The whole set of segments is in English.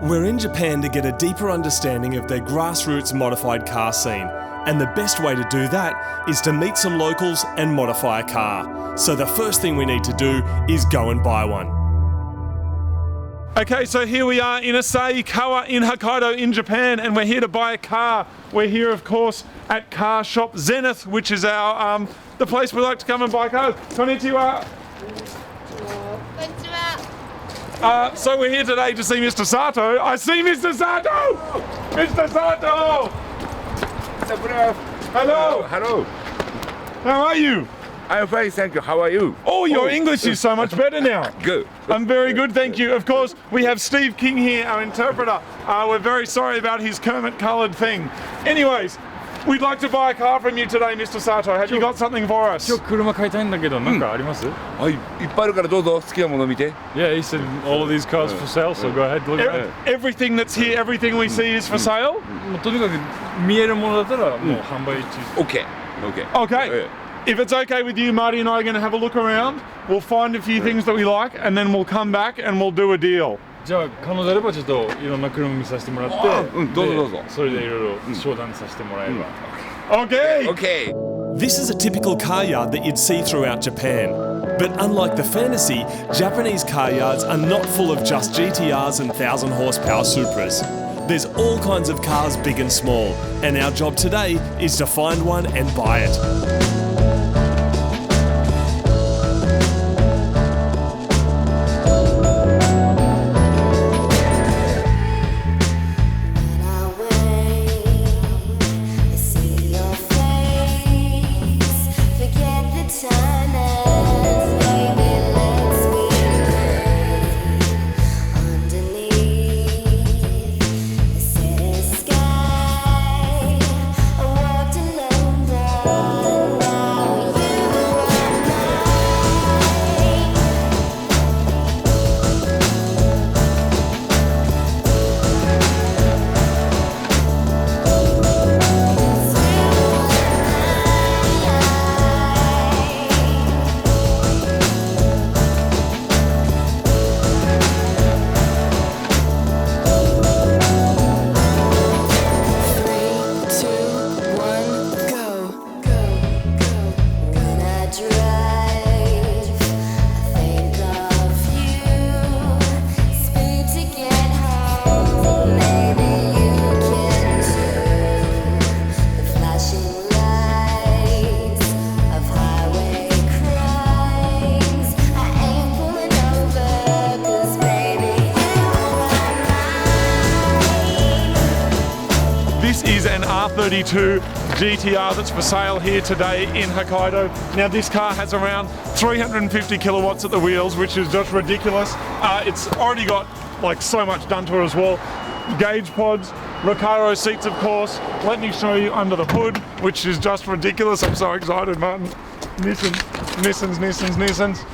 We're in Japan to get a deeper understanding of their grassroots modified car scene, and the best way to do that is to meet some locals and modify a car. So the first thing we need to do is go and buy one. Okay, so here we are in Asaikawa in Hokkaido in Japan, and we're here to buy a car. We're here, of course, at Car Shop Zenith, which is our the place we like to come and buy cars. Konnichiwa. So we're here today to see Mr. Sato. I see Mr. Sato! Mr. Sato! Hello! Hello. How are you? I'm fine, thank you. How are you? Oh, your English is so much better now. Good. I'm very good, thank you. Of course, we have Steve King here, our interpreter. We're very sorry about his Kermit-coloured thing. Anyways, we'd like to buy a car from you today, Mr. Sato. Have you got something for us? 今日車買いたいんだけど、なんかあります？はい、いっぱいあるからどうぞ好きなもの見て。 Yeah, he said all of these cars for sale, so go ahead, look at it. Everything that's here, everything we see is for sale? もうとにかく見えるものだったらもう販売中。OK。Okay. If it's okay with you, Marty and I are going to have a look around. We'll find a few things that we like, and then we'll come back and we'll do a deal. じゃあ可能であればちょっといろんな車見させてもらって、どうぞどうぞ。それでいろいろ商談させてもらえれば。Okay. OK。 This is a typical car yard that you'd see throughout Japan. But unlike the fantasy, Japanese car yards are not full of just GTRs and 1,000 horsepower Supras. There's all kinds of cars, big and small, and our job today is to find one and buy it. This is an R32 GTR that's for sale here today in Hokkaido. Now this car has around 350 kilowatts at the wheels, which is just ridiculous. It's already got like so much done to it as well. Gauge pods, Recaro seats of course. Let me show you under the hood, which is just ridiculous. I'm so excited, Martin. Nissans.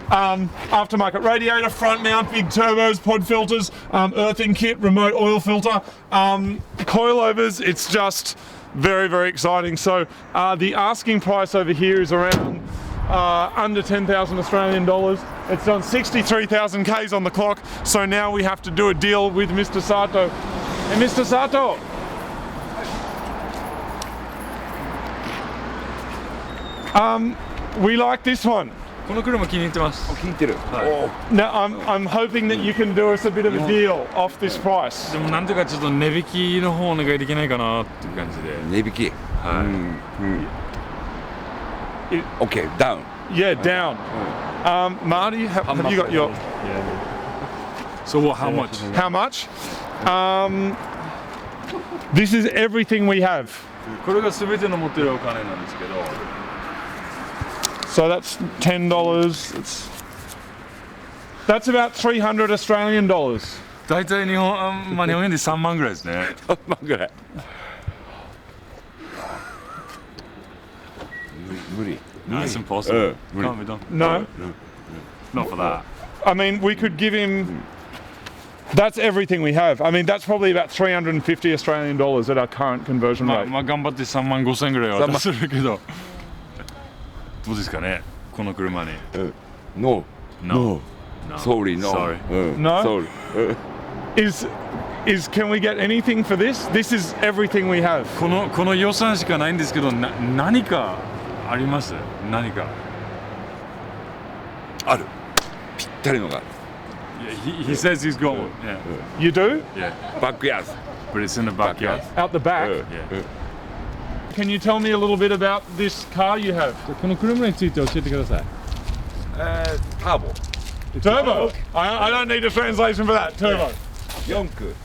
Aftermarket radiator, front mount, big turbos, pod filters, earthing kit, remote oil filter, coilovers. It's just very, very exciting. So the asking price over here is around under 10,000 Australian dollars. It's done 63,000 Ks on the clock. So now we have to do a deal with Mr. Sato. Hey, Mr. Sato. We like this one. この車気に入ってます。気に入ってる。Now I'm hoping that you can do us a bit of a deal off this price. でもなんとかちょっと値引きの方お願いできないかなっていう感じで。値引き。はい。OK, down. Yeah, down. Marty, have you got your? Yeah. So what? How much? How much? This is everything we have. これが全ての持ってるお金なんですけど。So that's $10. That's about 300 Australian dollars. 大体日本円で3万ぐらいですね。3万ぐらい。無理。That's impossible. Can't be done. No? Not for that. I mean, we could give him. That's everything we have. I mean, that's probably about 350 Australian dollars at our current conversion rate. まあ頑張って3万5千ぐらいは出せるけど。どうですかね、この車に。No. No. Sorry, no. Sorry. No? Sorry. is can we get anything for this? This is everything we have. この予算しかないんですけど、何かあります？何か。ある。ぴったりのがある。Yeah, he says he's got one. Yeah. You do? Yeah. バックヤーズ。 But it's in the backyard. Out the back? Yeah. Can you tell me a little bit about this car you have? この車について教えてください。ターボ。 Turbo. I don't need a translation for that. Turbo. 4駆。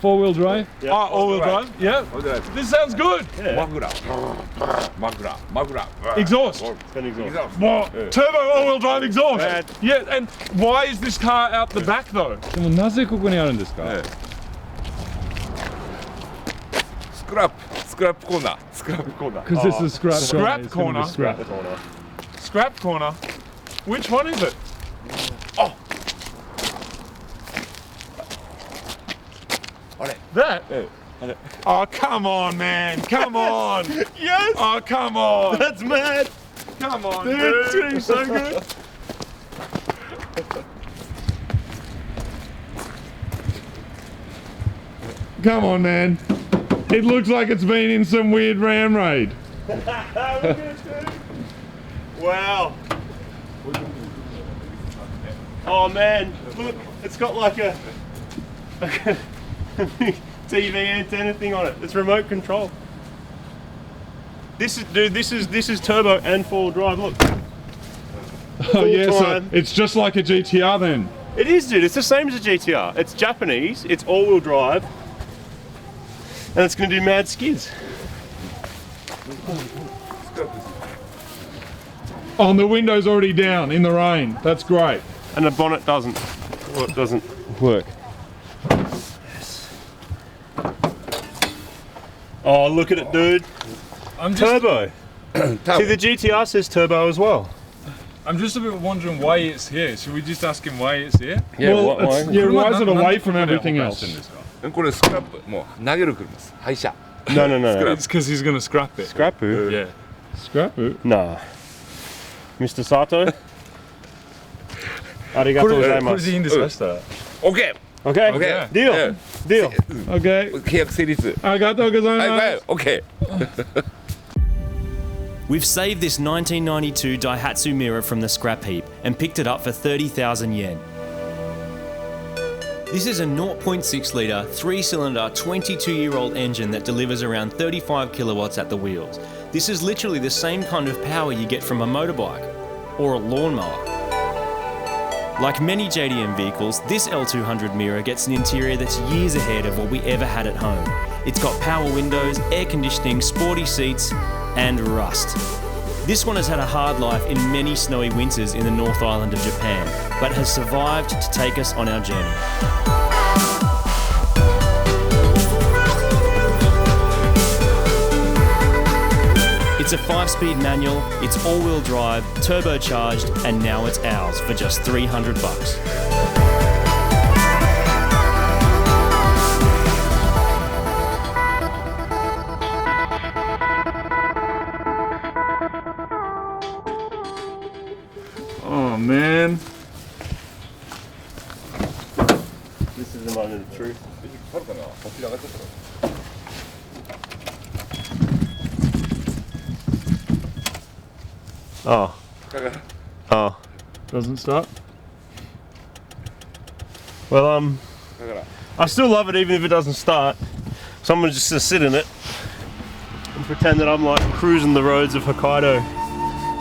Four-wheel drive? Oh, all-wheel drive? Yeah. This sounds good. マフラー。 Exhaust. Well, turbo all-wheel drive exhaust. Yeah, and why is this car out the back though? でもなぜここにあるんですか？スクラップコーナー。Because this is scrap Scrap corner. Scrap. Scrap corner. Which one is it? Oh. That? Oh, come on, man. Come on. Yes! Oh, come on. That's mad! Come on, Dude, it's dude. getting so good! Come on, man. It looks like it's been in some weird ram raid. Wow! Oh man, look, it's got like a TV antenna thing on it. It's remote control. This is turbo and four-wheel drive. Look. Oh yeah, so time. it's just like a GTR then. It is, dude. It's the same as a GTR. It's Japanese. It's all-wheel drive, and it's going to do mad skids. Oh, and the window's already down in the rain. That's great. And the bonnet doesn't. Well, it doesn't work. Yes. Oh, look at it, dude. I'm just Turbo. See, the GTR says turbo as well. I'm just a bit wondering why it's here. Should we just ask him why it's here? Well, why is it away from everything else? これスクラップ、もう投げる車です。廃車。 No. It's because he's gonna scrap it. Scrapu? Yeah. Scrap it. Nah. Mr. Sato? Arigatou これでいい gozaimasu. んですか？したら。Okay. OK。 Deal. Deal. Okay. 契約成立。 Arigatou gozaimasu. はい、OK。 We've saved this 1992 Daihatsu Mirror from the scrap heap and picked it up for 30,000 yen. This is a 0.6 litre, 3-cylinder, 22-year-old engine that delivers around 35 kilowatts at the wheels. This is literally the same kind of power you get from a motorbike or a lawnmower. Like many JDM vehicles, this L200 Mirror gets an interior that's years ahead of what we ever had at home. It's got power windows, air conditioning, sporty seats, and rust. This one has had a hard life in many snowy winters in the North Island of Japan, but has survived to take us on our journey. It's a 5-speed manual, it's all-wheel drive, turbocharged, and now it's ours for just $300. Oh man. This is the moment of truth. Oh. Doesn't start. Well, I still love it even if it doesn't start. So I'm just gonna sit in it and pretend that I'm like cruising the roads of Hokkaido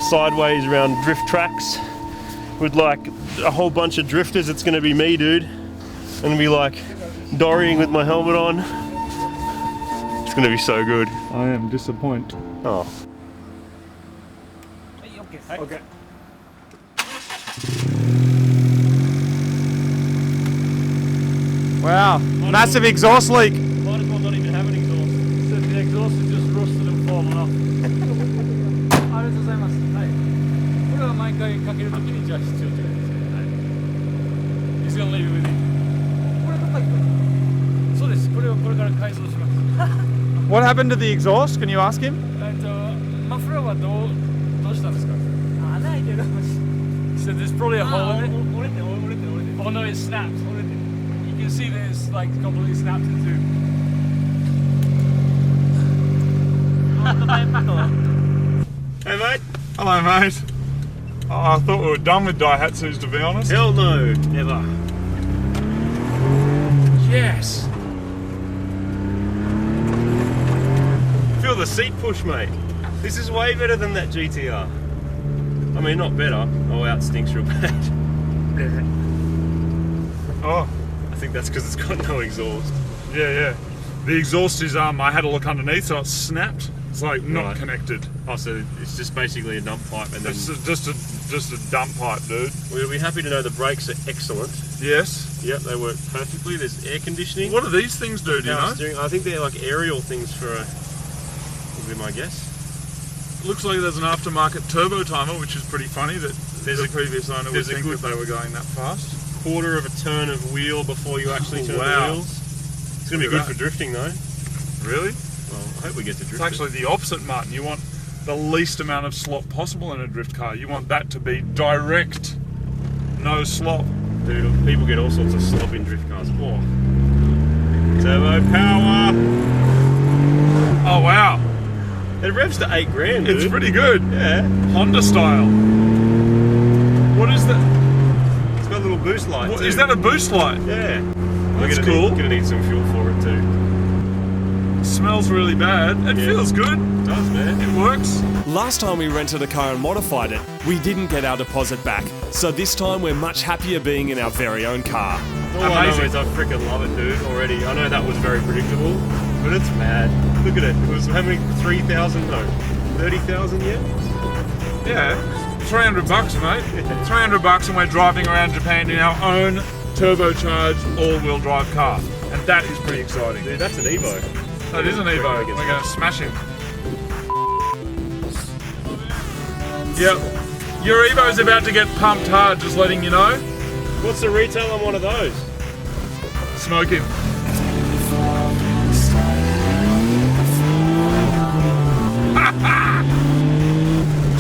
sideways around drift tracks with like a whole bunch of drifters. It's gonna be me, dude. I'm gonna be like dorying with my helmet on. It's gonna be so good. I am disappointed. Oh. Okay. Wow, massive exhaust leak. Might as well not even have an exhaust. The exhaust is just rusted and fallen off. ありがとうございます。はい。これは毎回かけるときにじゃあ必要ということですね。はい。He's gonna leave it with you. これどっか行く？そうです。これをこれから改装します。What happened to the exhaust? Can you ask him? マフラーはどうしたんですか？穴開いてるかもしれない。He said there's probably a hole in it. 折れてる。Oh no, it snapped. 折れてる。You can see there's like completely snapped into. Hey mate. Hello, mate. Oh, I thought we were done with Daihatsus, to be honest. Hell no, never. Yes. Feel the seat push, mate. This is way better than that GTR. I mean, not better. Oh, out stinks real bad. Oh, I think that's because it's got no exhaust. yeah. The exhaust is, I had a look underneath, so it's snapped. It's like not Right. connected. Oh, so it's just basically a dump pipe, and then It's just a dump pipe, dude. we'll be happy to know the brakes are excellent. Yes. Yep, they work perfectly. There's air conditioning. What do these things do, do you Power know? steering. I think they're like aerial things for a. Would be my guess. Looks like there's an aftermarket turbo timer, which is pretty funny that There's the a- previous owner would there's a think good- that they were going that fast. Quarter of a turn of wheel before you actually turn Wow. the wheels. It's gonna be Look good at for that. drifting though. Really? Well, I hope we get to drift. It's actually the opposite, Martin. You want the least amount of slop possible in a drift car. You want that to be direct, no slop. Dude, people get all sorts of slop in drift cars. Oh. Turbo power. Oh wow, It revs to 8 grand, dude. it's pretty good. Yeah. Honda style. What is that? It's got a little boost light What, too. is that a boost light? Yeah. That's We're cool. Gonna need some fuel for it too. Smells really bad. It Yeah. feels good. It does, man. It works. Last time we rented a car and modified it, we didn't get our deposit back. So this time we're much happier being in our very own car. All I know Amazing. is I freaking love it, dude, already. I know that was very predictable, but it's mad. Look at it. It was how many? 3,000? No. 30,000 yet? Yeah. $300, mate. $300, and we're driving around Japan in our own turbocharged all-wheel drive car, and that is pretty exciting. Dude, that's an Evo. That is an Evo. We're going to smash him. Yep. Your Evo's about to get pumped hard, just letting you know. What's the retail on one of those? Smoke him.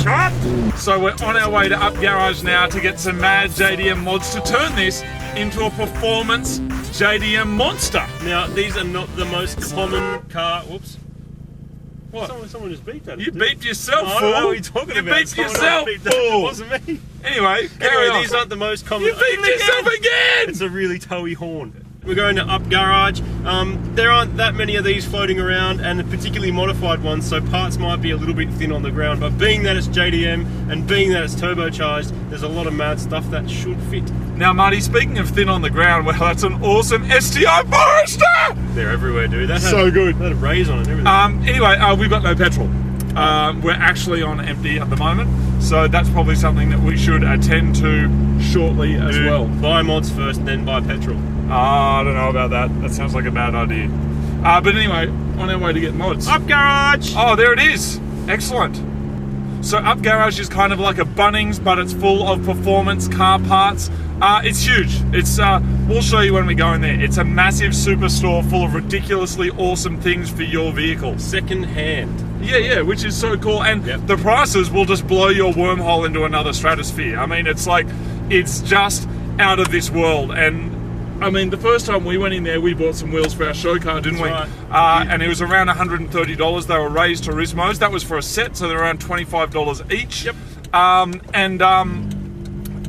Chop! So we're on our way to Up Garage now to get some mad JDM mods to turn this into a performance JDM monster. Now, these are not the most common car. Whoops. What? Someone just beeped at us. You dude. beeped yourself, I fool. don't know what you're talking You about. beeped Someone yourself, else beeped at us. It fool. wasn't me. Anyway, carry Anyway, on. these aren't the most common. You beeped yourself again! It's a really towy horn. We're going to Up Garage. There aren't that many of these floating around, and particularly modified ones, so parts might be a little bit thin on the ground. But being that it's JDM and being that it's turbocharged, there's a lot of mad stuff that should fit. Now, Marty, speaking of thin on the ground, well, that's an awesome STI Forester! They're everywhere, dude. That had, So good. That had a raise on it and everything. Anyway, we've got no petrol. We're actually on empty at the moment, so that's probably something that we should attend to shortly as Dude, well. buy mods first, then buy petrol. I don't know about that. That sounds like a bad idea. But anyway, on our way to get mods. Up Garage! Oh, there it is. Excellent. So Up Garage is kind of like a Bunnings, but it's full of performance car parts. It's huge. It's we'll show you when we go in there. It's a massive superstore full of ridiculously awesome things for your vehicle. Second hand. Yeah, which is so cool. And Yep. the prices will just blow your wormhole into another stratosphere. I mean, it's just out of this world. And I mean, the first time we went in there, we bought some wheels for our show car, didn't we? That's right. And it was around $130. They were raised Turismos. That was for a set, so they're around $25 each. Yep.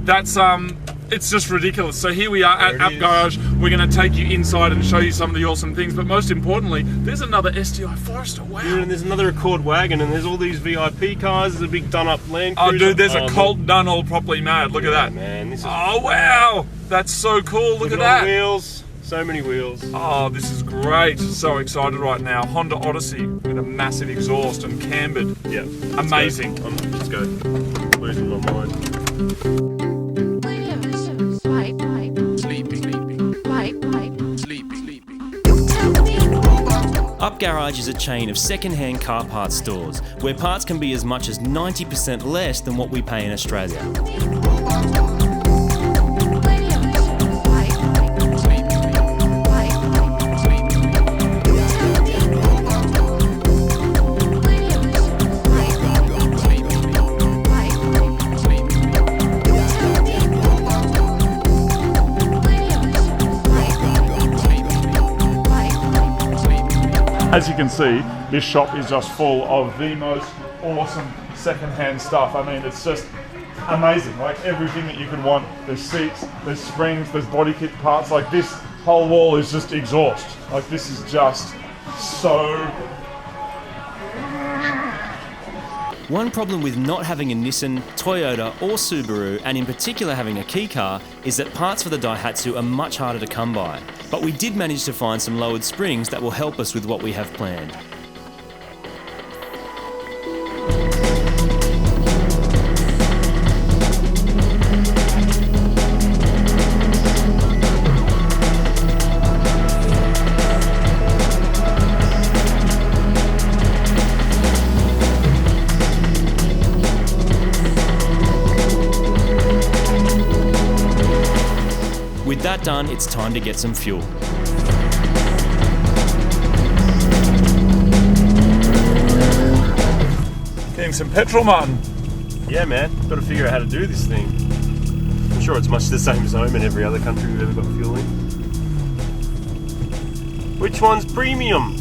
That's it's just ridiculous. So here we are at There Up it is. Garage. We're going to take you inside and show you some of the awesome things. But most importantly, there's another STI Forester. Wow. Dude, and there's another Accord wagon, and there's all these VIP cars. There's a big done-up Land Oh, Cruiser. dude, there's a man. Colt done all properly mad. Look at Yeah, that. man. This is Oh, wow. That's so cool. Look at all the that. wheels. So many wheels. Oh, this is great. So excited right now. Honda Odyssey with a massive exhaust and cambered. Yeah. Amazing. Let's go. Losing my mind. Up Garage is a chain of second-hand car parts stores where parts can be as much as 90% less than what we pay in Australia. As you can see, this shop is just full of the most awesome second-hand stuff. I mean, it's just amazing, like everything that you could want. There's seats, there's springs, there's body kit parts. Like this whole wall is just exhaust. Like this is just so... One problem with not having a Nissan, Toyota or Subaru, and in particular having a kei car, is that parts for the Daihatsu are much harder to come by. But we did manage to find some lowered springs that will help us with what we have planned. With that done, it's time to get some fuel. Getting some petrol, Martin. Yeah, man. Got to figure out how to do this thing. I'm sure it's much the same as home in every other country we've ever got fuel in. Which one's premium?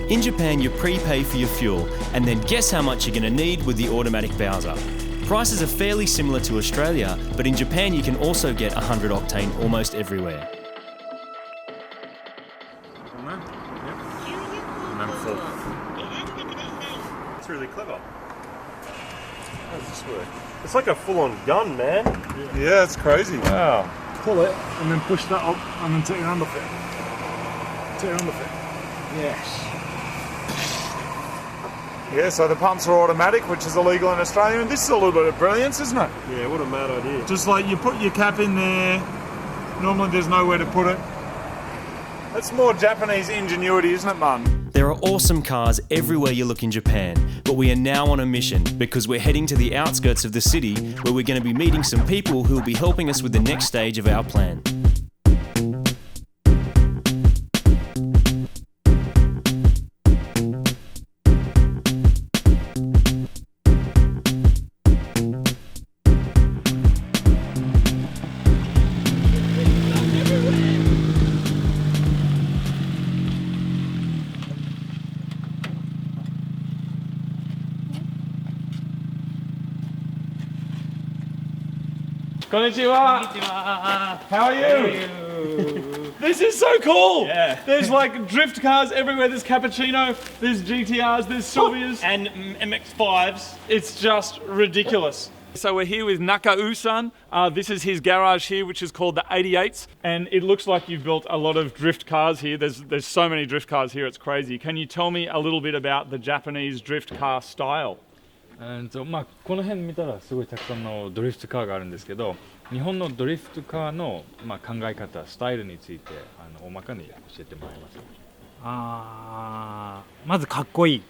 In Japan, you prepay for your fuel, and then guess how much you're going to need with the automatic Bowser. Prices are fairly similar to Australia, but in Japan you can also get 100 octane almost everywhere. It's really clever. How does this work? It's like a full-on gun, man. Yeah, it's crazy. Wow. Pull it and then push that up and then take your hand off it. Take your hand off it. Yes. Yeah, so the pumps are automatic, which is illegal in Australia, and this is a little bit of brilliance, isn't it? Yeah, what a mad idea. Just like you put your cap in there, normally there's nowhere to put it. That's more Japanese ingenuity, isn't it, Martin? There are awesome cars everywhere you look in Japan, but we are now on a mission because we're heading to the outskirts of the city where we're going to be meeting some people who will be helping us with the next stage of our plan. Konnichiwa. How are you? This is so cool. Yeah. There's like drift cars everywhere. There's Cappuccino, there's GTRs, there's Sylvias. And MX-5s. It's just ridiculous. So we're here with Nakau-san. This is his garage here, which is called the 88s. And it looks like you've built a lot of drift cars here. There's so many drift cars here, it's crazy. Can you tell me a little bit about the Japanese drift car style? まあこの辺見たらすごいたくさんのドリフトカーがあるんですけど、日本のドリフトカーのまあ考え方、スタイルについて大まかに教えてもらえますか。まずかっこいい。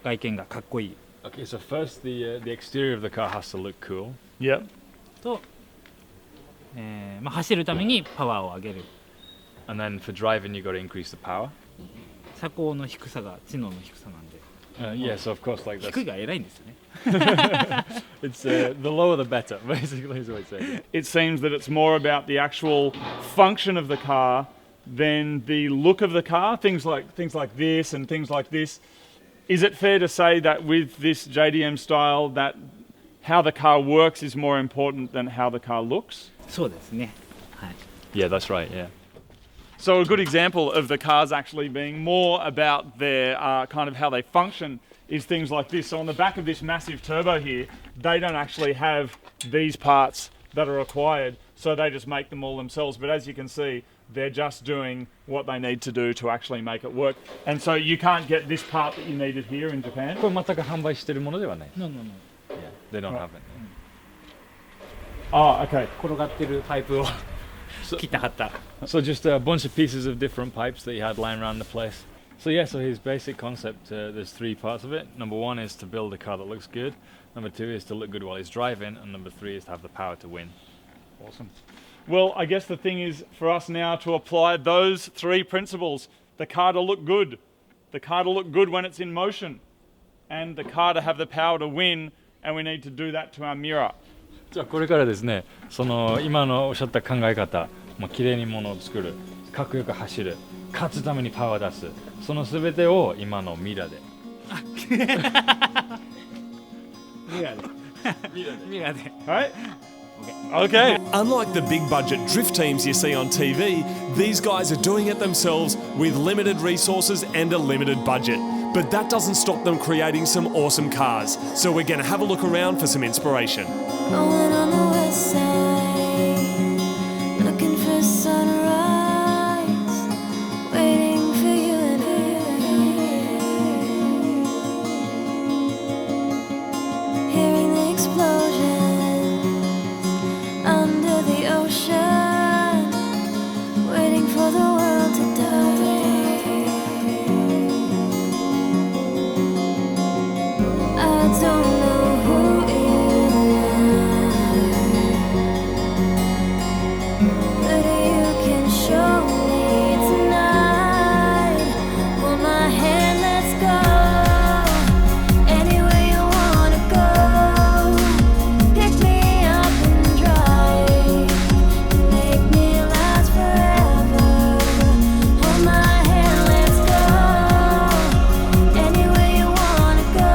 外見がかっこいい。Okay, so first the exterior of the car has to look cool. Yep. と、まあ走るためにパワーを上げる。 And then for driving, you got to increase the power. 車高の低さが知能の低さなんで。Yes, of course, like 低いが偉いんですよね。it's the lower the better, basically, is what it says. It seems that it's more about the actual function of the car than the look of the car. Things like this and things like this. Is it fair to say that with this JDM style, that how the car works is more important than how the car looks? そうですね。はい。 Yeah, that's right, yeah. So a good example of the cars actually being more about their kind of how they function is things like this. So on the back of this massive turbo here, they don't actually have these parts that are required, so they just make them all themselves. But as you can see, they're just doing what they need to do to actually make it work. And so you can't get this part that you needed here in Japan. これ全く販売してるものではない。 No, no, no. Yeah, they don't have it. Oh, okay. 転がってるパイプを切って貼った。 So just a bunch of pieces of different pipes that he had lying around the place. So yeah, so his basic concept, there's three parts of it. Number one is to build a car that looks good. Number two is to look good while he's driving. And number three is to have the power to win. Awesome. Well, I guess the thing is for us now to apply those three principles. The car to look good. The car to look good when it's in motion. And the car to have the power to win. And we need to do that to our mirror. じゃあこれからですね、その今のおっしゃった考え方、綺麗に物を作る、かっこよく走る、勝つためにパワー出す、その全てを今のミラで。ミラで。All right. Okay. Unlike the big budget drift teams you see on TV, these guys are doing it themselves with limited resources and a limited budget. But that doesn't stop them creating some awesome cars. So we're going to have a look around for some inspiration. Rolling on the west side, looking for sunrise, waiting for you and I. Hearing the explosions under the ocean, waiting for the world to die. I don't know who you are, but you can show me tonight. Hold my hand, let's go. Anywhere you wanna go. Pick me up and drive. Make me last forever. Hold my hand, let's go. Anywhere you wanna go.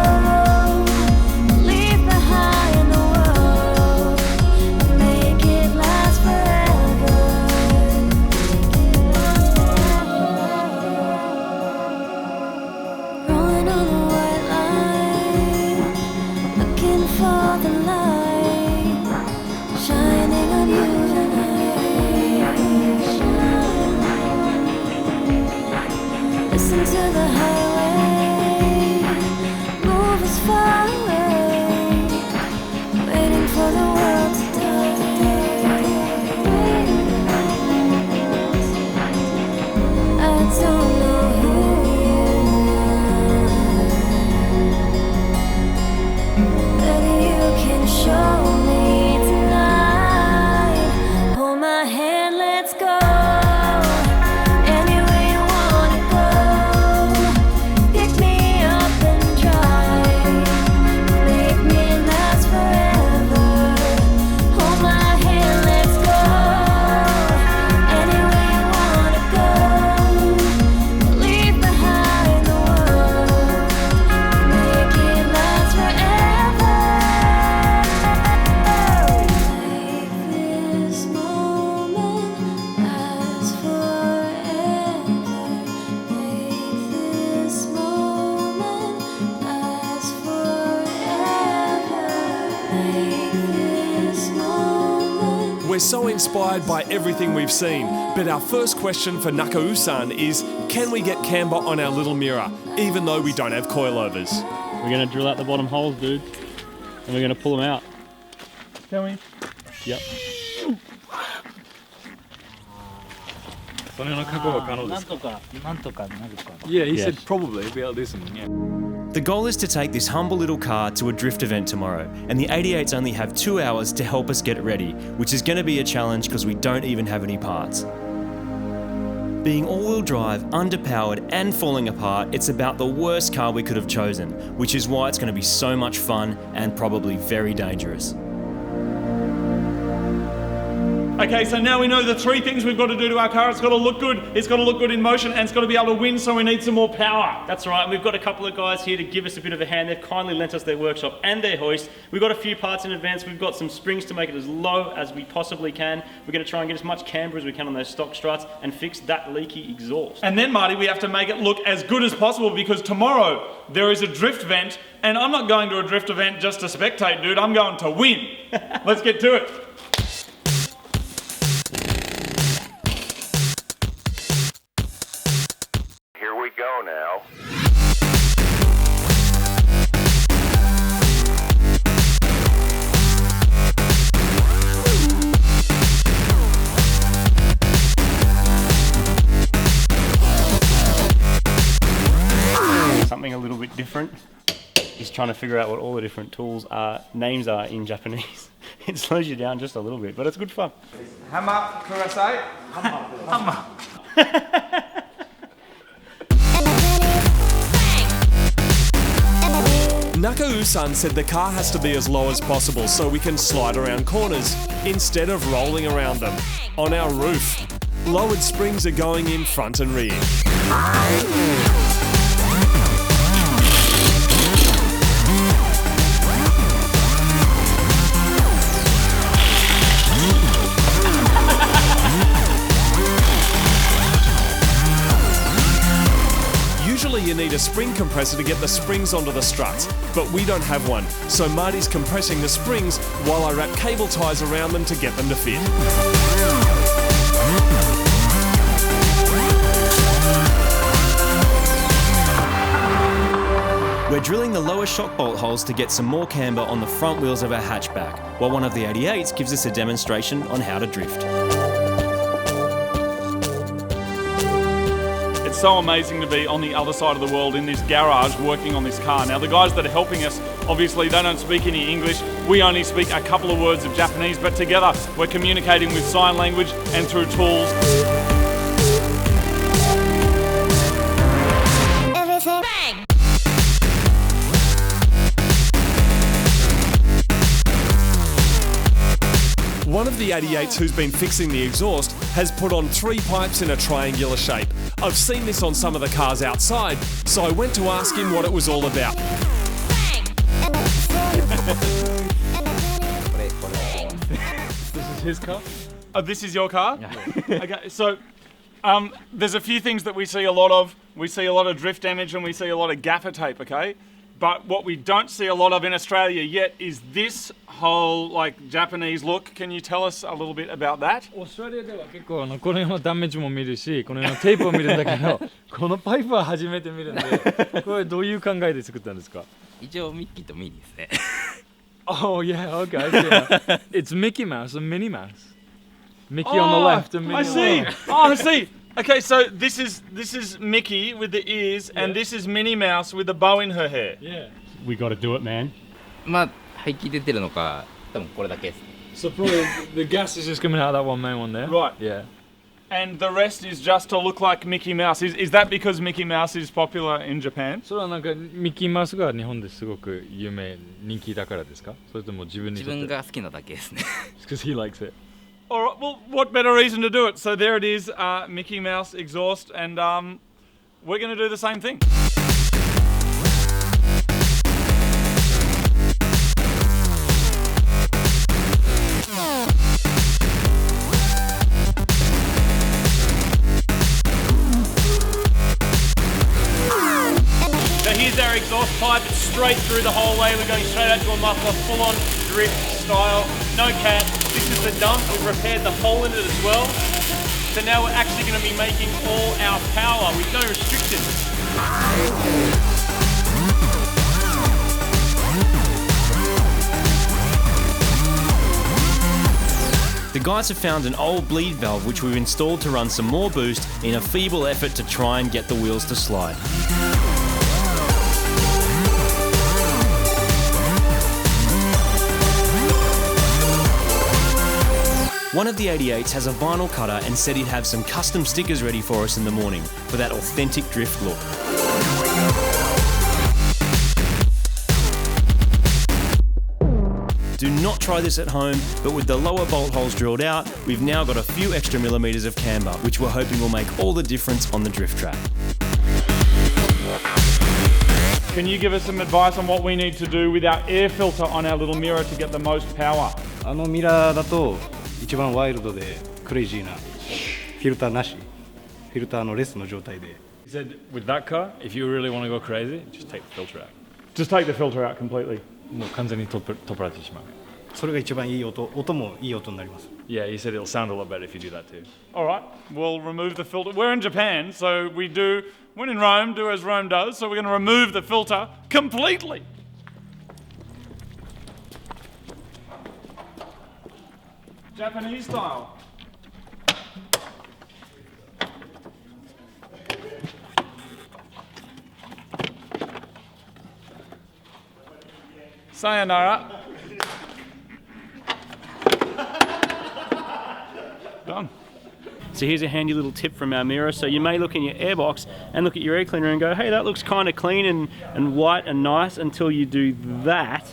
Leave behind the world. Make it last forever. Rolling on the white line, looking for the light, shining on you tonight. Listen to the highway, move as far away, waiting for the world to die. I don't know who you are, but you can show me tonight. Hold my hand, let's go. Anywhere you wanna go. Pick me up and drive. Make me last forever. Hold my hand, let's go. Anywhere you wanna go. Leave behind the world. Make it last forever. Make this moment last forever. Make this moment last forever. Make this moment. We're so inspired by everything we've seen, but our first question for Nakau-san is, can we get camber on our little mirror, even though we don't have coilovers? We're going to drill out the bottom holes, dude. And we're going to pull them out. Can we? Yep. そのような加工が可能です。なんとかなるかな。 Yeah, he Yes. said probably be able to do something. Yeah. The goal is to take this humble little car to a drift event tomorrow, and the 88s only have 2 hours to help us get it ready, which is going to be a challenge because we don't even have any parts. Being all-wheel drive, underpowered and falling apart, it's about the worst car we could have chosen, which is why it's going to be so much fun and probably very dangerous. Okay, so now we know the three things we've got to do to our car. It's got to look good, it's got to look good in motion, and it's got to be able to win, so we need some more power. That's right, we've got a couple of guys here to give us a bit of a hand. They've kindly lent us their workshop and their hoist. We've got a few parts in advance. We've got some springs to make it as low as we possibly can. We're going to try and get as much camber as we can on those stock struts and fix that leaky exhaust. And then, Marty, we have to make it look as good as possible because tomorrow there is a drift event, and I'm not going to a drift event just to spectate, dude. I'm going to win. Let's get to it. Here we go now. Something a little bit different is trying to figure out what all the different tools are, names are in Japanese. It slows you down just a little bit, but it's good fun. Hammer, kurasai. Nakau-san said the car has to be as low as possible so we can slide around corners instead of rolling around them. On our roof, lowered springs are going in front and rear. Usually you need a spring compressor to get the springs onto the struts, but we don't have one, so Marty's compressing the springs while I wrap cable ties around them to get them to fit. We're drilling the lower shock bolt holes to get some more camber on the front wheels of our hatchback, while one of the 88s gives us a demonstration on how to drift. It's so amazing to be on the other side of the world in this garage working on this car. Now the guys that are helping us, obviously they don't speak any English. We only speak a couple of words of Japanese, but together we're communicating with sign language and through tools. One of the 88s who's been fixing the exhaust has put on 3 pipes in a triangular shape. I've seen this on some of the cars outside, so I went to ask him what it was all about. This is his car? Oh, this is your car? Yeah. Okay, so there's a few things that we see a lot of. We see a lot of drift damage and we see a lot of gaffer tape, okay? But what we don't see a lot of in Australia yet is this whole like Japanese look. Can you tell us a little bit about that? オーストラリアでは結構このようなダメージも見るし、このようなテープを見るんだけど、このパイプは初めて見るんで、これどういう考えで作ったんですか？一応ミッキーとミニーですね。Oh yeah, okay. Yeah. It's Mickey Mouse and Minnie Mouse. Mickey on the left and Minnie I on the see. right. Oh, I see. Okay, so this is Mickey with the ears, and this is Minnie Mouse with the bow in her hair. Yeah. We got to do it, man. まあ排気出てるのか、多分これだけです。 So probably the gas is just coming out of that one main one there. Right. Yeah. And the rest is just to look like Mickey Mouse. Is that because Mickey Mouse is popular in Japan? それはなんかミッキーマウスが日本ですごく有名人気だからですか？それとも自分にとって？自分が好きなだけですね。Because he likes it. All right. Well, what better reason to do it? So there it is, Mickey Mouse exhaust, and we're going to do the same thing. So here's our exhaust pipe. It's straight through the hallway. We're going straight out to a muffler, full-on drift style. No cat. This is the dump. We've repaired the hole in it as well. So now we're actually going to be making all our power with no restrictions. The guys have found an old bleed valve which we've installed to run some more boost in a feeble effort to try and get the wheels to slide. One of the 88s has a vinyl cutter and said he'd have some custom stickers ready for us in the morning for that authentic drift look. Do not try this at home, but with the lower bolt holes drilled out, we've now got a few extra millimetres of camber, which we're hoping will make all the difference on the drift track. Can you give us some advice on what we need to do with our air filter on our little mirror to get the most power? あのミラーだと一番ワイルドでクレイジーなフィルターなし、フィルターのレスの状態で。He said with that car, if you really want to go crazy, just take the filter out. Just take the filter out completely. もう完全に取られてしまう。それが一番いい音もいい音になります。Yeah, he said it'll sound a lot better if you do that too. All right, we'll remove the filter. We're in Japan, so we do, when in Rome, do as Rome does. So we're going to remove the filter completely. Japanese style. Sayonara. Done. So here's a handy little tip from our mirror. So you may look in your airbox and look at your air cleaner and go, hey, that looks kind of clean and white and nice, until you do that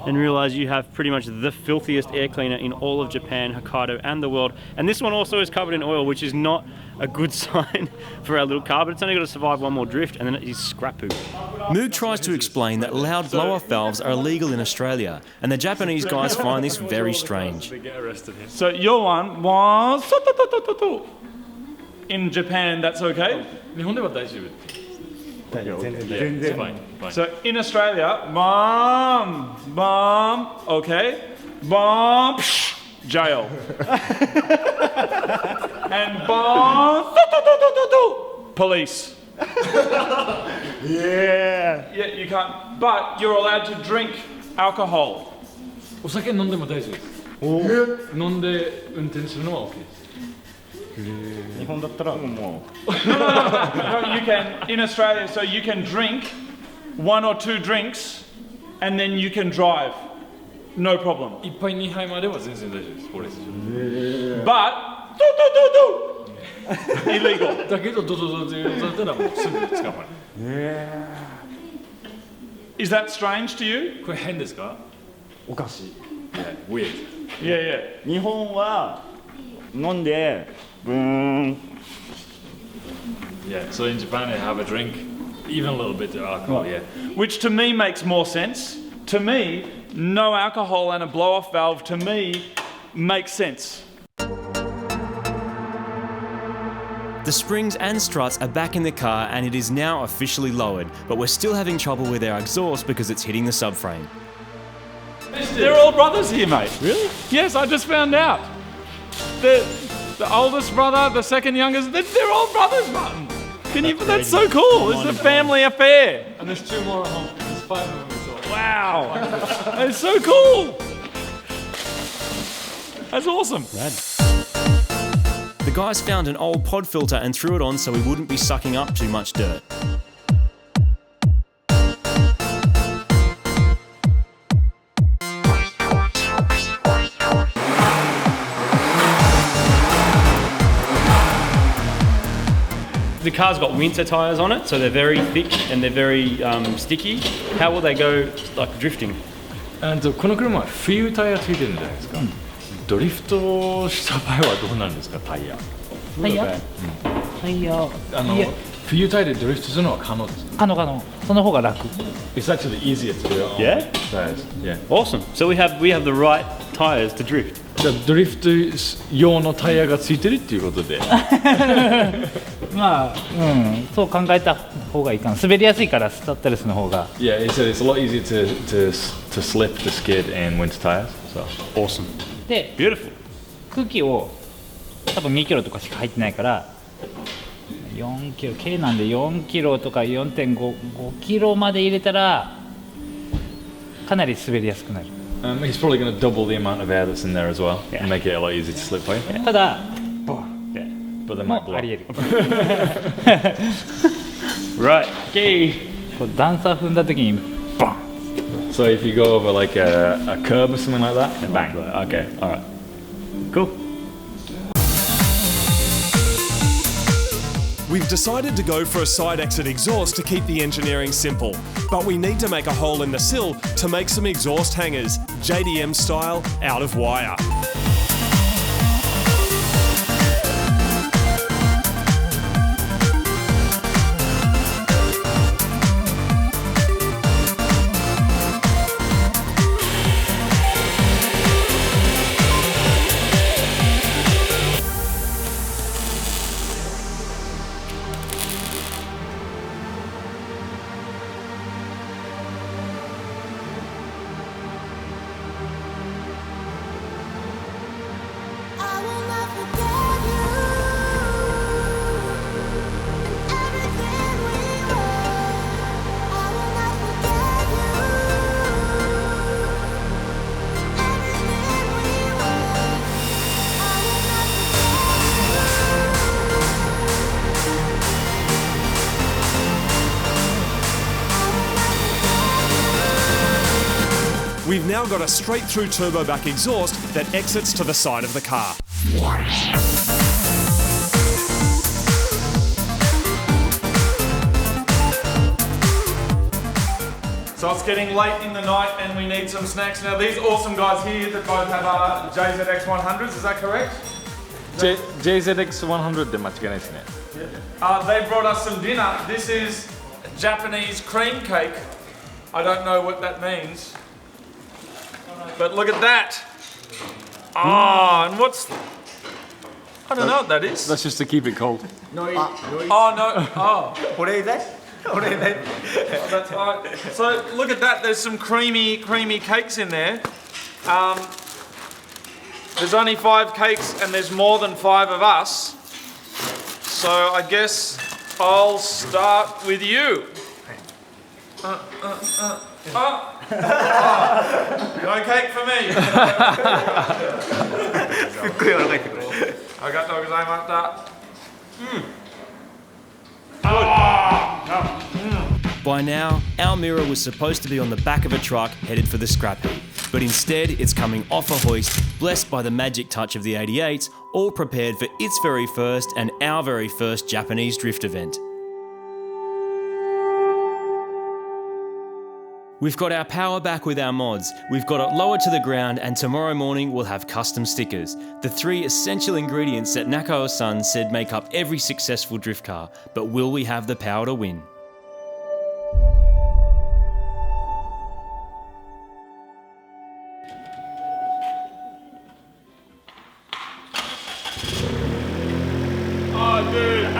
and realize you have pretty much the filthiest air cleaner in all of Japan, Hokkaido, and the world. And this one also is covered in oil, which is not a good sign for our little car, but it's only got to survive one more drift, and then it is scrap poo. Moog tries to explain that loud blow-off valves are illegal in Australia, and the Japanese guys find this very strange. So your one was in Japan. That's okay. 日本では大丈夫。 Yeah, fine. So in Australia, bomb, okay, bomb, jail, and bomb, police. Yeah, you can't. But you're allowed to drink alcohol. お酒飲んでも大丈夫です。飲んで運転するのは OK です。 日本だったらもう No, you can in Australia. So you can drink 1 or 2 drinks, and then you can drive, no problem. 1杯2杯までは全然大丈夫です。法律上。 But illegal. だけどドドドって言われたらもうすぐ捕まる。 Is that strange to you? これ変ですか？おかしい。 Yeah, weird. Yeah. 日本は飲んでブーン。 Yeah, so in Japan they have a drink, even a little bit of alcohol, yeah. Which to me makes more sense. To me, no alcohol and a blow-off valve to me makes sense. The springs and struts are back in the car and it is now officially lowered, but we're still having trouble with our exhaust because it's hitting the subframe. They're all brothers here, mate. Really? Yes, I just found out. The oldest brother, the second youngest, they're all brothers, Martin. Can you? That's so cool. It's a family affair. And there's 2 more at home. There's 5 of them. So. Wow. That's so cool. That's awesome. Rad. The guys found an old pod filter and threw it on so we wouldn't be sucking up too much dirt. The car's got winter tyres on it, so they're very thick and they're very sticky. How will they go like drifting? この車は冬タイヤついてるんじゃないですか。ドリフトした場合はどうなるんですか、タイヤ。タイヤ？タイヤ。冬タイヤでドリフトするのは可能です。可能。その方が楽。It's actually easier to do it on tires. Yeah. Awesome. So we have the right tyres to drift. ドリフト用のタイヤがついてるっていうことで。まあ、そう考えた方がいいかな。滑りやすいからスタッドレスの方が。Yeah, it's a lot easier to slip, to skid in winter tires. So awesome. で、空気を多分2キロとかしか入ってないから4キロ、軽なんで4キロとか 4.5 キロまで入れたらかなり滑りやすくなる。He's probably going to double the amount of air that's in there as well and make it a lot easier to slip for you. ただ、but they might blow. ありえる。Right. Okay. 段差踏んだ時にバン。So if you go over like a curb or something like that, bang. Okay, all right. Cool. We've decided to go for a side exit exhaust to keep the engineering simple, but we need to make a hole in the sill to make some exhaust hangers, JDM style, out of wire. We've now got a straight-through turbo back exhaust that exits to the side of the car. So it's getting late in the night and we need some snacks. Now these awesome guys here that both have JZX 100s, is that correct? JZX 100 で間違いないですね。They brought us some dinner. This is Japanese cream cake. I don't know what that means. But look at that. Oh, and what's... I don't know what that is. That's just to keep it cold. Oh, no. Oh. That's right. So look at that. There's some creamy cakes in there. There's only 5 cakes and there's more than 5 of us. So I guess I'll start with you. No cake for me. すっごい柔らかいってこれ。ありがとうございました。By now, our mirror was supposed to be on the back of a truck headed for the scrap heap, but instead it's coming off a hoist, blessed by the magic touch of the 88s, all prepared for its very first and our very first Japanese drift event. We've got our power back with our mods, we've got it lowered to the ground, and tomorrow morning we'll have custom stickers, the 3 essential ingredients that Nakao-san said make up every successful drift car. But will we have the power to win? Oh, dude.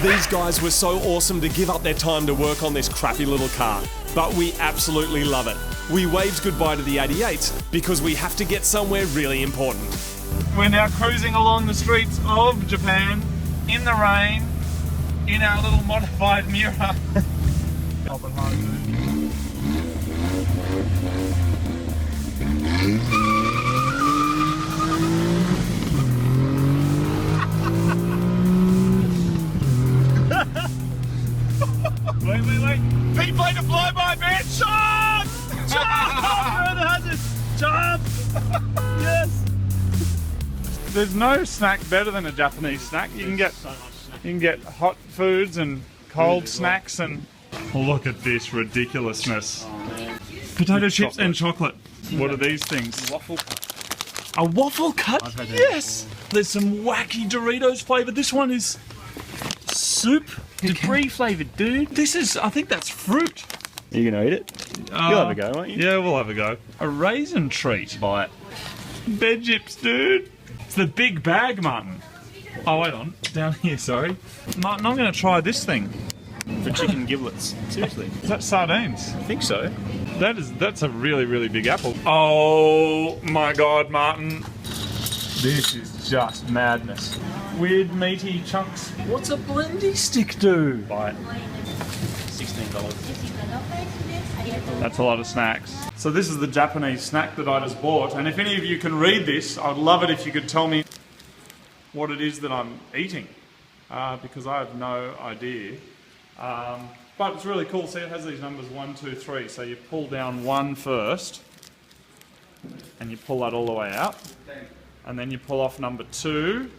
These guys were so awesome to give up their time to work on this crappy little car, but we absolutely love it. We waved goodbye to the 88s because we have to get somewhere really important. We're now cruising along the streets of Japan in the rain in our little modified mirror. Wait. Pete played a flyby, man! Jump! Jump! Yes! There's no snack better than a Japanese snack. You can get hot foods and cold snacks and look at this ridiculousness. Potato chips and chocolate. What are these things? Waffle cut. A waffle cut? Yes! There's some wacky Doritos flavour. This one is soup debris flavoured, dude. This is, I think that's fruit. Are you going to eat it? You'll have a go, won't you? Yeah, we'll have a go. A raisin treat. Buy it. Bed chips, dude. It's the big bag, Martin. Oh, wait on. Down here, sorry. Martin, I'm going to try this thing. For chicken giblets. Seriously. Is that sardines? I think so. That's a really, really big apple. Oh my God, Martin. This is just madness. Weird meaty chunks. What's a blendy stick do? Buy it. $16. That's a lot of snacks. So this is the Japanese snack that I just bought, and if any of you can read this, I'd love it if you could tell me what it is that I'm eating, because I have no idea. But it's really cool. See, it has these numbers 1, 2, 3. So you pull down 1 first, and you pull that all the way out, and then you pull off number 2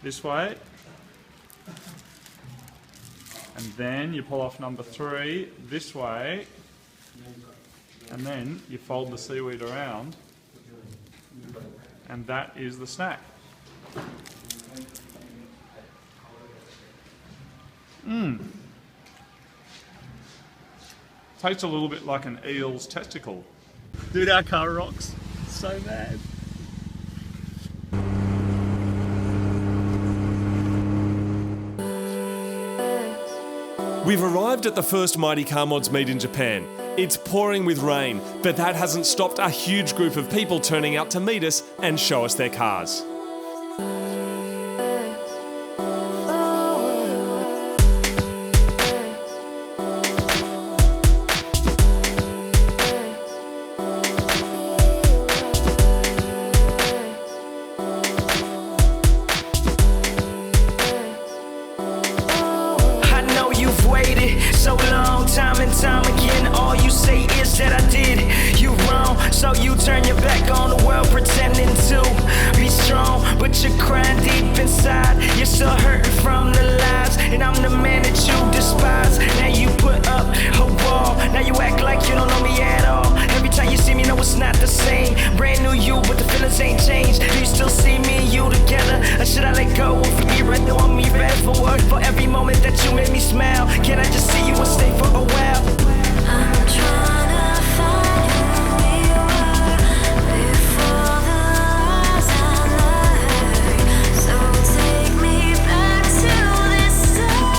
this way, and then you pull off number 3 this way, and then you fold the seaweed around, and that is the snack. Tastes a little bit like an eel's testicle. Dude, our car rocks. So bad. We've arrived at the first Mighty Car Mods meet in Japan. It's pouring with rain, but that hasn't stopped a huge group of people turning out to meet us and show us their cars. So long, time and time again, all you say is that I did you wrong. So you turn your back on the world, pretending to be strong, but you're crying deep inside. You're still hurting from the lies, and I'm the man that you despise. Now you put up a wall, now you act like you don't know me at all. Every time you see me, know it's not the same. Brand new you, but the feelings ain't changed. Do you still see me and you together, or should I let go of me right now? On me bad for what? For every moment that you made me smile, can I just see you and stay for a while? I'm trying to find who you were before the lies I learned. So take me back to this time.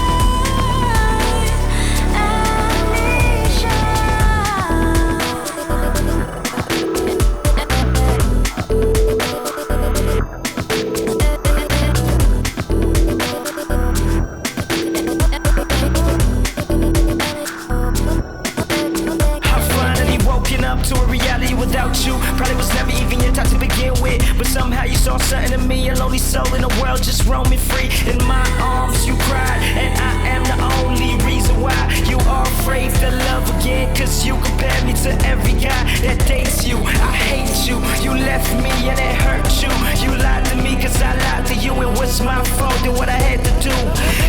To a reality without you, probably was never even your type to begin with. But somehow you saw something in me, a lonely soul in the world just roaming free. In my arms you cried, and I am the only reason why you are afraid to love again. Cause you compare me to every guy that dates you. I hate you, you left me and it hurt you. You lied to me cause I lied to you. It was my fault and what I had to do.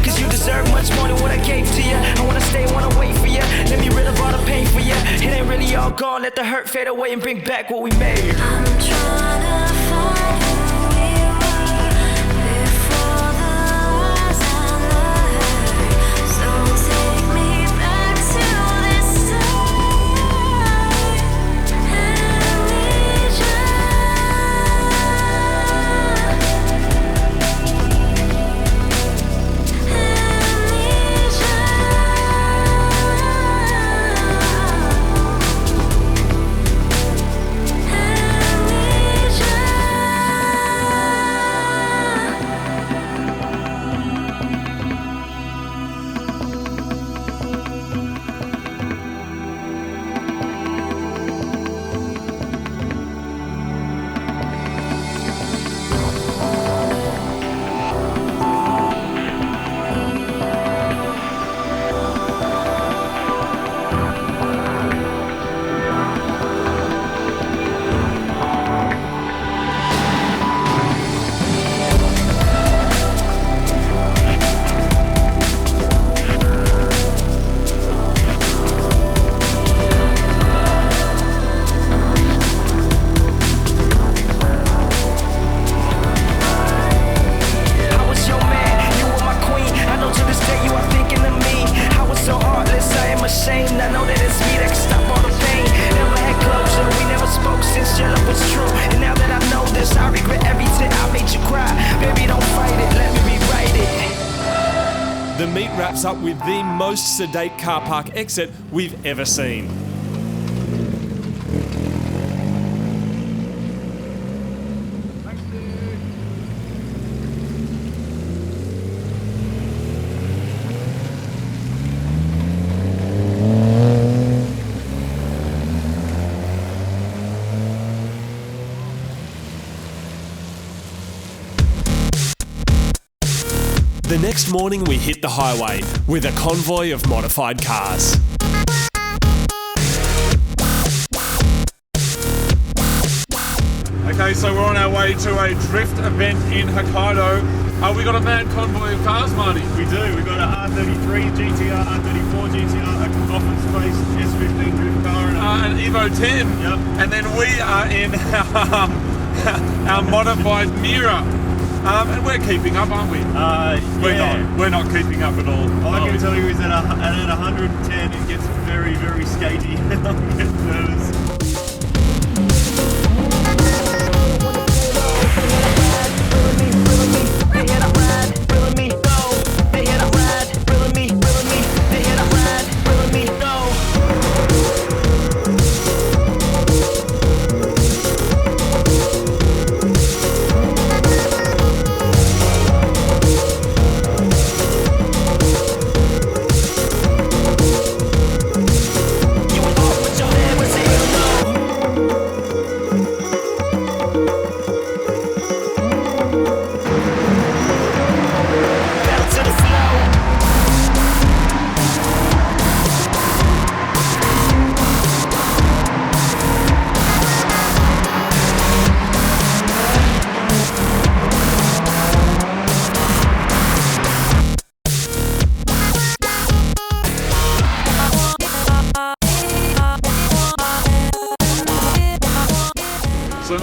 Cause you deserve much more than what I gave to you. I wanna stay, wanna wait for you. Let me relive all the pain for you. It ain't really all gone, let the hurt fade away and bring back what we made. I'm trying to find who we were before the lies I learned. So take me back to this time. I need The meet wraps up with the most sedate car park exit we've ever seen. The next morning we hit the highway with a convoy of modified cars. Okay, so we're on our way to a drift event in Hokkaido. We got a mad convoy of cars, Marty. We do. We've got a R33 GTR, R34 GTR, a coffin space S15 drift car, and an Evo 10. Yep. And then we are in our modified Mira. And we're keeping up, aren't we? We're not keeping up at all. All I can tell you is that at 110 it gets very, very skaty and I'm getting nervous. They hit a ride, feeling me, go. They hit a ride, feeling me, they hit a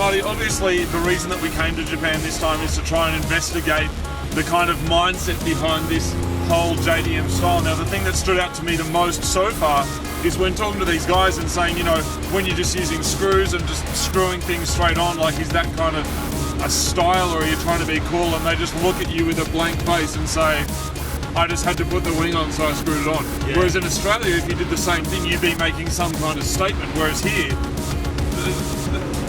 Marty, obviously the reason that we came to Japan this time is to try and investigate the kind of mindset behind this whole JDM style. Now, the thing that stood out to me the most so far is when talking to these guys and saying, you know, when you're just using screws and just screwing things straight on, like, is that kind of a style, or are you trying to be cool? And they just look at you with a blank face and say, I just had to put the wing on, so I screwed it on. Yeah. Whereas in Australia, if you did the same thing, you'd be making some kind of statement. Whereas here,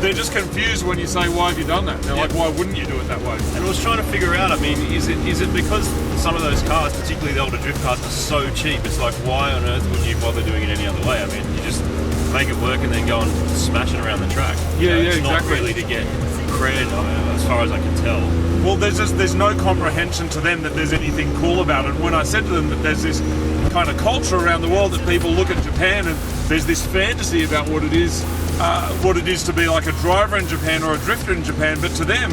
they're just confused when you say, why have you done that? They're like, why wouldn't you do it that way? And I was trying to figure out, I mean, is it because some of those cars, particularly the older drift cars, are so cheap? It's like, why on earth would you bother doing it any other way? I mean, you just make it work and then go and smash it around the track. Yeah, it's exactly. Not really to get cred, I mean, as far as I can tell. Well, there's no comprehension to them that there's anything cool about it. When I said to them that there's this kind of culture around the world that people look at Japan and there's this fantasy about what it is to be like a driver in Japan or a drifter in Japan, but to them,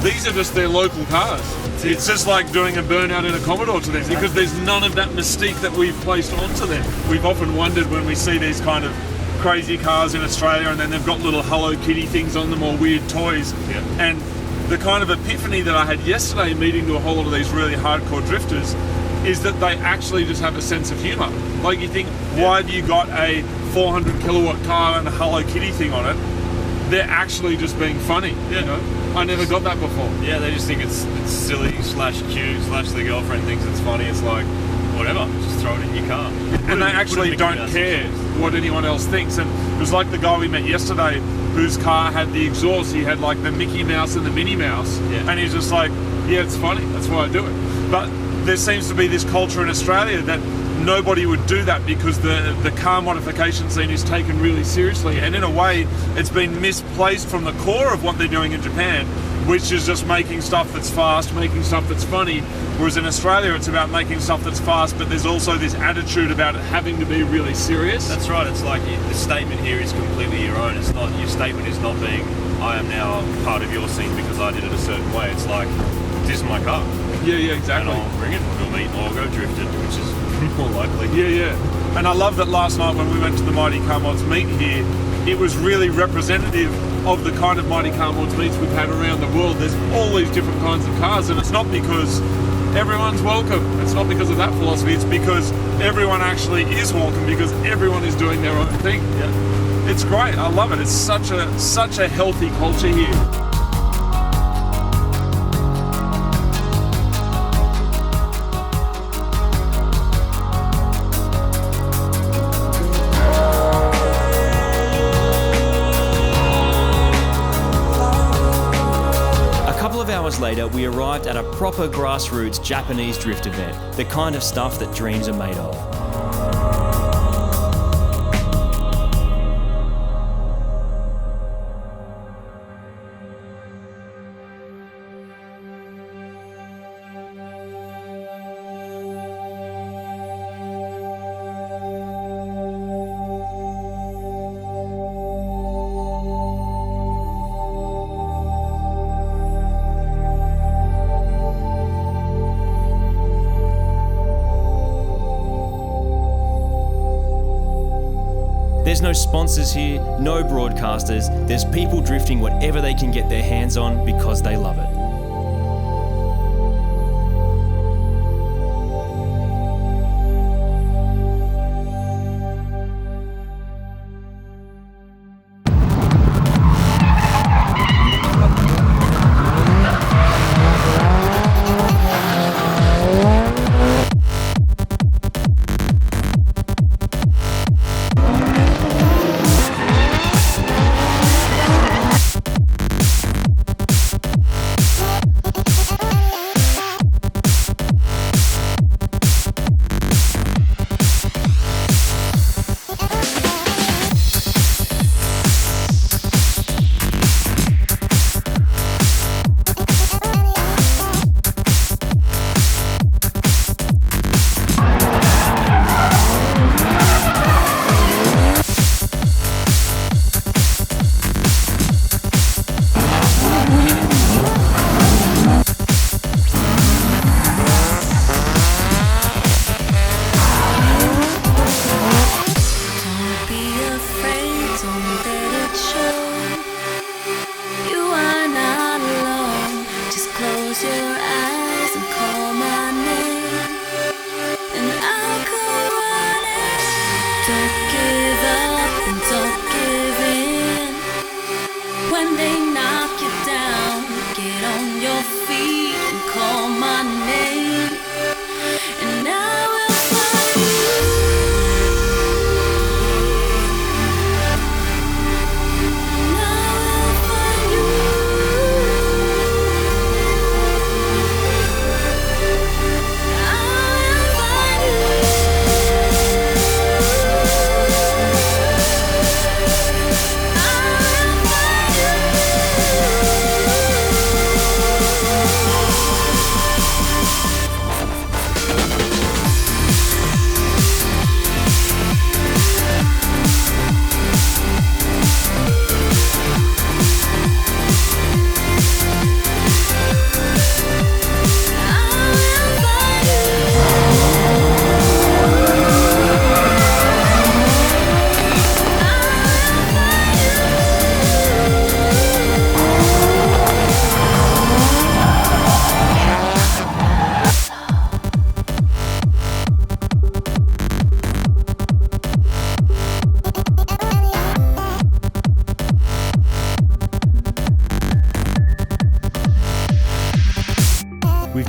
these are just their local cars. It's just like doing a burnout in a Commodore to them, because there's none of that mystique that we've placed onto them. We've often wondered when we see these kind of crazy cars in Australia and then they've got little Hello Kitty things on them or weird toys. Yeah. And the kind of epiphany that I had yesterday meeting to a whole lot of these really hardcore drifters is that they actually just have a sense of humour. Like, you think, why have you got a 400 kilowatt car and a Hello Kitty thing on it? They're actually just being funny. Yeah. You know? I never got that before. Yeah, they just think it's silly / cute / the girlfriend thinks it's funny. It's like, whatever, just throw it in your car. And they actually don't care what anyone else thinks. And it was like the guy we met yesterday whose car had the exhaust. He had like the Mickey Mouse and the Minnie Mouse. Yeah. And he's just like, yeah, it's funny. That's why I do it. But there seems to be this culture in Australia that nobody would do that because the car modification scene is taken really seriously. And in a way, it's been misplaced from the core of what they're doing in Japan, which is just making stuff that's fast, making stuff that's funny. Whereas in Australia, it's about making stuff that's fast, but there's also this attitude about it having to be really serious. That's right. It's like the statement here is completely your own. It's not, your statement is not being, I am now part of your scene because I did it a certain way. It's like, this is my car. Yeah, exactly. And I'll bring it, we'll meet, or go drifted, which is more likely. Yeah. And I love that last night when we went to the Mighty Car Mods meet here, it was really representative of the kind of Mighty Car Mods meets we've had around the world. There's all these different kinds of cars, and it's not because everyone's welcome. It's not because of that philosophy. It's because everyone actually is welcome, because everyone is doing their own thing. Yeah. It's great. I love it. It's such a healthy culture here. Later, we arrived at a proper grassroots Japanese drift event, the kind of stuff that dreams are made of. There's no sponsors here, no broadcasters. There's people drifting whatever they can get their hands on because they love it.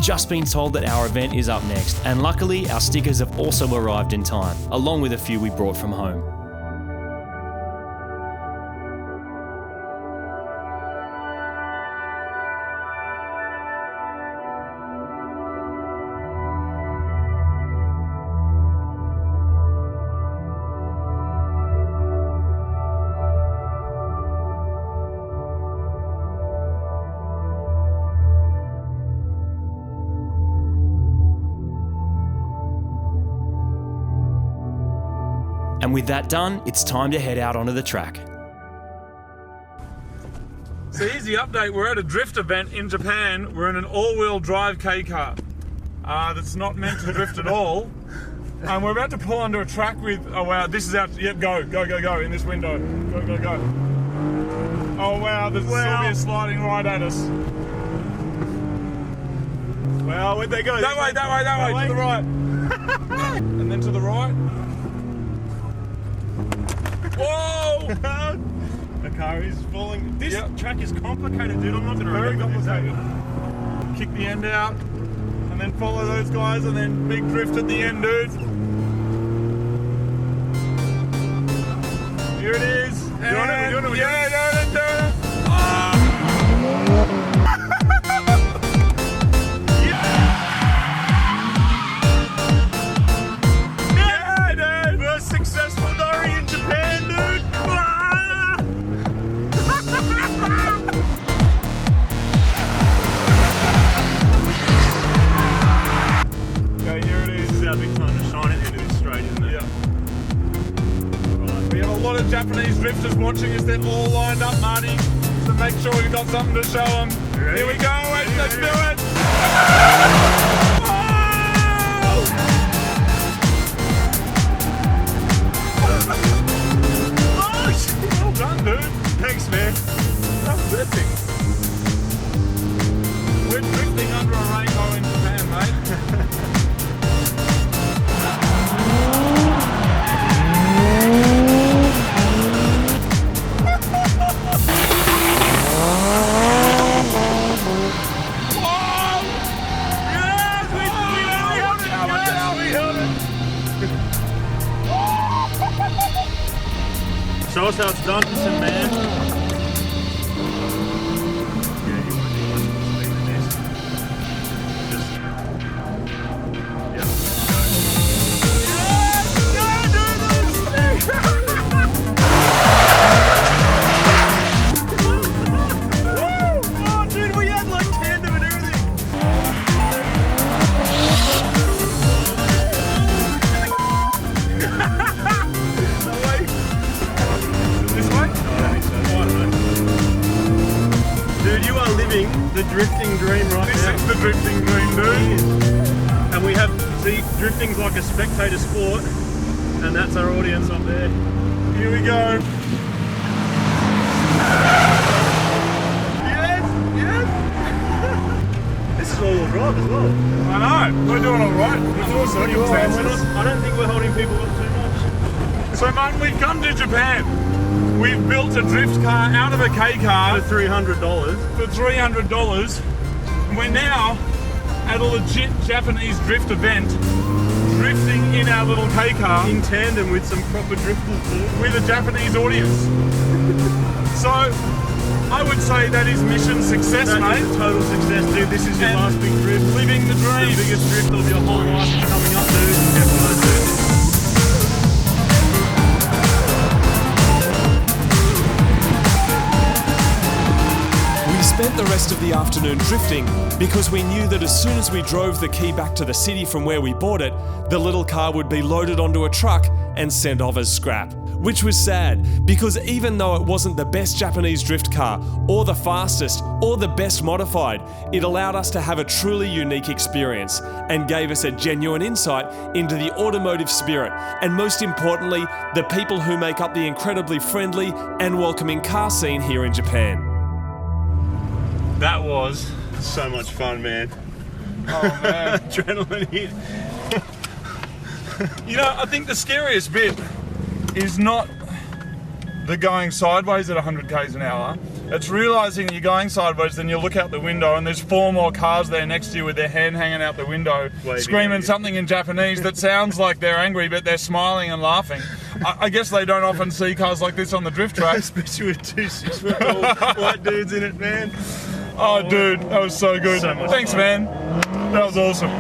We've just been told that our event is up next, and luckily our stickers have also arrived in time, along with a few we brought from home. And with that done, it's time to head out onto the track. So here's the update. We're at a drift event in Japan. We're in an all-wheel drive K car that's not meant to drift at all. And we're about to pull under a track with, oh wow, this is out, yep, go in this window. Go. Oh wow, there's Sylvia sliding right at us. Well, where'd they go? That way, to the right. And then to the right. Whoa! The car is falling. This track is complicated, dude. I'm not going to Very remember complicated. Kick the end out, and then follow those guys, and then big drift at the end, dude. Here it is. You want it? Yeah, do it. First successful Nori in Japan, dude. Okay, here it is. This is our big time to shine it into this straight, isn't it? Yeah. We have a lot of Japanese drifters watching us. They're all lined up, Marty. So make sure we've got something to show them. Here we go. Let's do it. Well done, dude. Thanks, man. That's drifting. We're drifting under a rainbow in Japan, mate. Show us how it's done, man. The drifting dream right This now. is the drifting dream, dude. And we have, see, drifting's like a spectator sport, and that's our audience up there. Here we go. Yes. This is all-wheel drive as well. I know. We're doing all right. It's all circumstances. I don't think we're holding people up too much. So, Martin, we've come to Japan. We've built a drift car out of a K car For $300. for $300. And we're now at a legit Japanese drift event, drifting in our little K car In tandem with some proper drifters, dude. with a Japanese audience. So, I would say that is mission success, That mate. is a total success, dude. This is your And last big drift. living the The dream. biggest drift of your whole life is coming up, dude. Definitely, dude. We spent the rest of the afternoon drifting because we knew that as soon as we drove the Kei back to the city from where we bought it, the little car would be loaded onto a truck and sent off as scrap. Which was sad, because even though it wasn't the best Japanese drift car, or the fastest, or the best modified, it allowed us to have a truly unique experience and gave us a genuine insight into the automotive spirit, and most importantly, the people who make up the incredibly friendly and welcoming car scene here in Japan. That was so much fun, man. Oh, man. Adrenaline hit. You know, I think the scariest bit is not the going sideways at 100 k's an hour. It's realising you're going sideways, then you look out the window and there's 4 more cars there next to you with their hand hanging out the window, screaming something in Japanese that sounds like they're angry, but they're smiling and laughing. I guess they don't often see cars like this on the drift track. Especially with 2 6-foot-tall white dudes in it, man. Oh, dude, that was so good. So much Thanks, fun. man. That was awesome.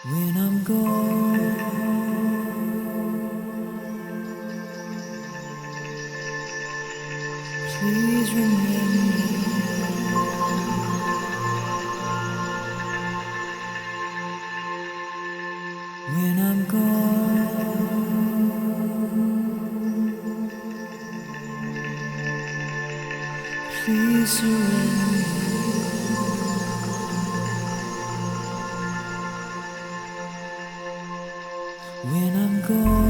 When I'm gone, please remember. When I'm gone, please surrender. When I'm gone.